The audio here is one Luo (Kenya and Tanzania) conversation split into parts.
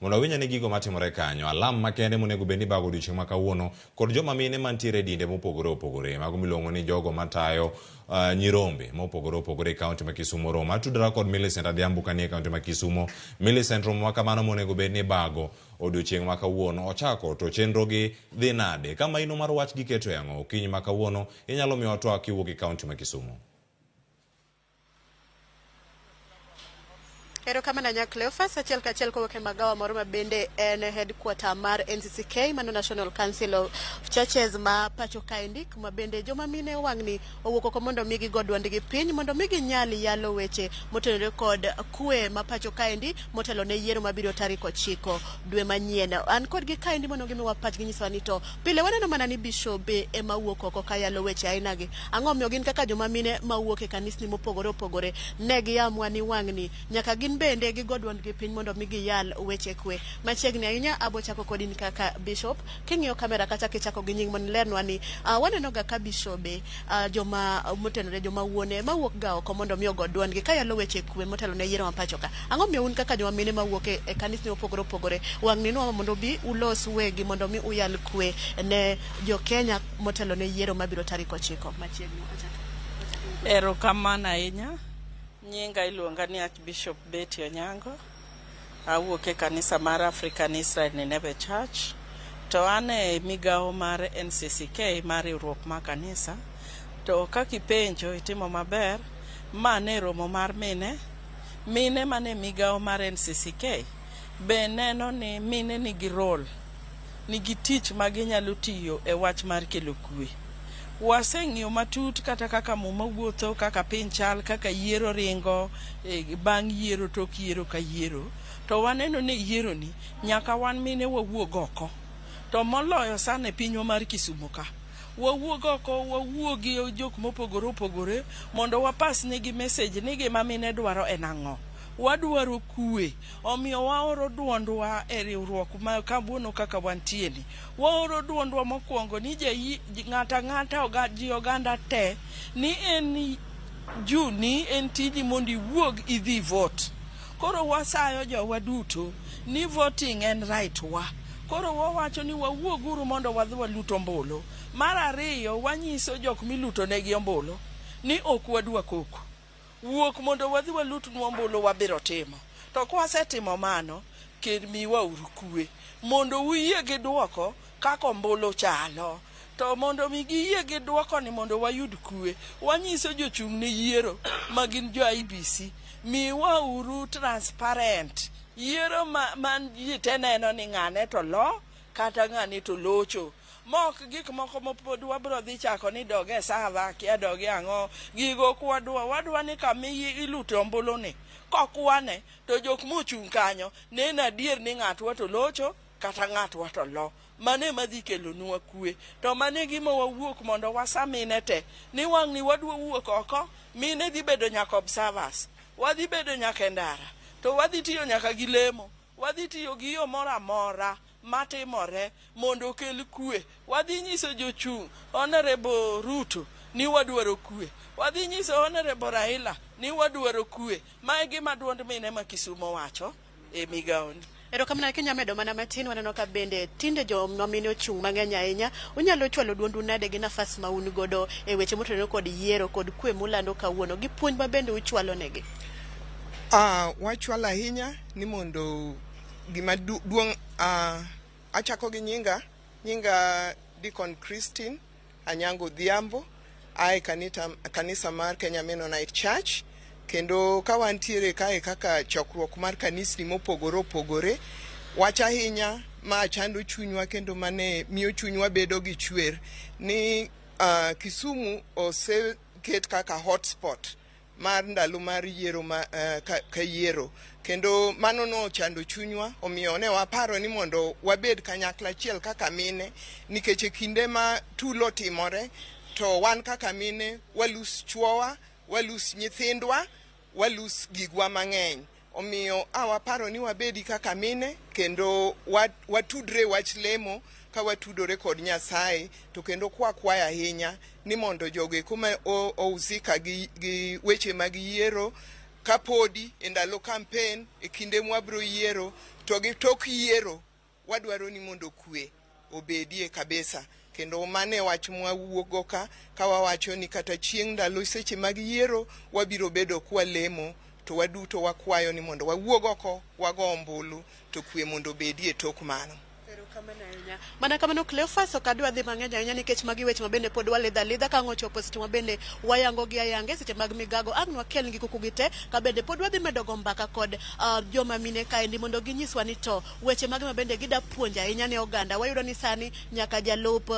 Mondo winya ni gigo matimore kanyo, alam makende monego beni bago odiochieng' ma kawuono kod joma mine mantiere dinde mopogore opogore, mago miluongo ni jogo matayo nyirombe mopogore opogore e kaunti ma Kisumu Roma. Atudra kod Millicent Adhiambo kanie kaunti ma Kisumu. Millicent, romo ma kamano monego beni bago odiochieng' ma kawuono ochako to chenro gi dhi nade? Kama ino mar wach giketo yango okinyi ma kawuono inyalo miyo twak kiwuok e kaunti ma Kisumu. Ero kama na Cleophas achiel kachiel kowuok e magawa moro ma bende en headquarter mar NCCK, mano National Council of Churches ma pacho kaendi, kuma bende joma mine wang'ni owuok oko mondo migi go dwondgi piny mondo migi nyali yalo weche motenore kod kwe ma pacho kaendi motelo ne yiero mabiro tarik 9 dwe manyien. An kod gi kaendi mondo gimiwa pachgi nyisowa ni to pile waneno mana ni bishobe ema wuok oko ka yalo weche aina gi. Ang'o miyo gin kaka joma mine ma wuok e kanisni mopogore opogore ne giamua ni wang'ni nyaka gin bende gigo dwondgi piny mondo migi yal weche kwe. Machiegni ahinya abo chako kodin kaka bishop king'iyo kamera kata kichako gi nying mon lernwa ni waneno ga ka bishobe joma motenore joma wuone ma wuok ga oko mondo miyo go dwondgi ka yalo weche kwe motelo ne yiero mapacho ka. Ang'o miyo un kaka joma mine ma wuok e kanisni opogore opogore wang'ni no mondo bi ulos wegi mondo mi uyal kwe ne jo Kenya motelo ne yiero mabiro tarik 9 machiegni? Ero kamana ahinya. Nyinga iluonga ni Archbishop Betty Onyango. Awuok e kanisa mar African Israel Nineve Church. To ane migawo mar NCCK mar riwruok mar kanisa. To kakipenjo itimo maber, mane romo mar mine mane migawo mar NCCK be neno ni mine nigi role, nigi tich ma ginyalo tiyo e wach mar kelo kwe. Waseng'iyo matut kata kaka muma wuotho, kaka piny chal, kaka yiero ringo, bang' yiero tok yiero ka yiero. To waneno ni yiero ni nyaka wan mine wawuog oko. To moloyo sana e pinywa mar Kisumu ka. Wawuog oko, wawuogi jok mopogore opogore mondo wapas negi message ni gima mine dwaro en ang'o. Wadwaro kwe, omiyo waoro duondwa e riwruok ma kawuono kaka wantieni. Waoro duondwa mokwongo ni ng'ata ji oganda te ni en Juni en tiji mondo iwuog idhi vote. Koro wasayo jowa duto ni voting en right wa. Koro wawacho ni wawuoguru mondo wadhi walut ombulu. Mar ariyo wanyiso jok miluto negi ombulu ni ok wadwa koko. Wuok mondo wadhi walut ombulu wabiro timo. To kwasetimo mano, miwa uru kwe mondo uyie gi duoko kaka ombulu chalo. To mondo migiyie gi duoko ni mondo wayud kwe, wanyiso jochung' ne yiero ma gin jo IBC, miwa uru transparent. Yiero man ji te neno ni ng'ane to lo kata ng'ane to locho. Mok gik moko mopod wabro dhi chako ni doge sava kia doge ang'o gigo wadwa ni kama iluto ombulu ni kokwane to jok mochung' kanyo neno adier ni ng'atwa to locho kata ng'atwa to lo. Mane madhi kelo nwa kwe. To mane gima wawuok mondo wasamine te ni wang'ni wadwa wuok oko, mine dhi bedo nyaka observers, wadhi bedo nyaka ndara, to wadhi tiyo nyaka gi lemo, wadhi tiyo gi yo moro amora matimore mondo kel kwe. Wadhi nyiso jochung' Honorable Ruto ni wadwaro kwe. Wadhi nyiso Honorable Raila ni wadwaro kwe. Mae gima duond mine ma Kisumu wacho e migawoni. Ero kamana Kenya medo mana matin waneno ka bende tinde jo nomine ochung' mang'eny ahinya. Unyalo chwalo duondu nade gi nafas ma un godo e weche motenore kod yiero kod kwe mulando kawuono gi puonj ma bende uchwalo negi? Wachwalo ahinya ni mondo gima duong' achako gi nyinga Deacon Christine Anyango Dhiambo ai kanisa mar Kenya Mennonite Church. Kendo ka wantiere kae kaka chokruok mar kanisni mopogore opogore, wach ahinya ma chando chunywa kendo mane miyo chunywa bedo gi chwer ni Kisumu oseket kaka hotspot mar ndalo mar yiero ka yiero. Kendo mano no chando chunywa, omiyo ne waparo ni mondo wabed kanyakla achiel kaka mine, nikech kinde ma tulo timore to wan kaka mine walus chuowa, walus nyithindwa, walus gigwa mang'eny. Omiyo waparo ni wabedi kaka mine kendo watudre wach lemo ka watudore kod Nyasaye, to kendo kwakwaya ahinya ni mondo joge kuma ousika gi weche mag yiero kapodi e ndalo campaign e kinde mwabro yiero to gi tok yiero wadwaro ni mondo kwe obedie kabisa. Kendo mane wach mwawuogo ka wawacho ni kata chieng' ndalo seche mag yiero wabiro bedo kwa lemo, to waduto wakwayo ni mondo wawuog oko wago ombulu to kwe mondo bedie tok mano. Mana kamano Cleophas okadwa dhi mang'eny ahinya nikech magi weche mabende pod walidha ka ng'ocho seche mabende wayango gi ayange seche mag migago ang' wakel gi kuku gite ka bende pod wadhi medo go mbaka kod joma mine kaendi mondo ginyiswa ni to weche magi mabende gida puonja ahinya ne oganda. Wayudo ni sani nyaka jalup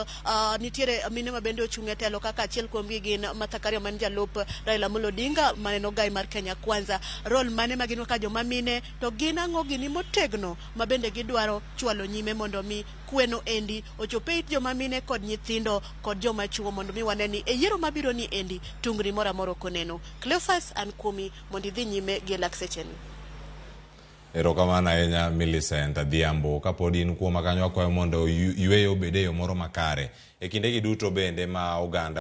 nitiere mine mabende ochung' e telo kaka achiel kuom gi gin Martha Karua man jalup Raila Amolo Odinga mane nogai mar Kenya Kwanza. Rol mane magin ka joma mine to gin ang'o gini motegno mabende gidwaro chwalo nyime mondo mi kweno endi ochope it joma mine kod nyithindo kod joma chuo mondo mi waneni e yiero mabiro ni endi tungri mora moro koneno. Cleophas an kumi mondo idhi nyime gi laksecheni. Erokamano ahinya Millicent Adhiambo. Kapod in kuom kanyo akwayo mondo yweyo bede yo moro makare e kinde gi duto bende ma oganda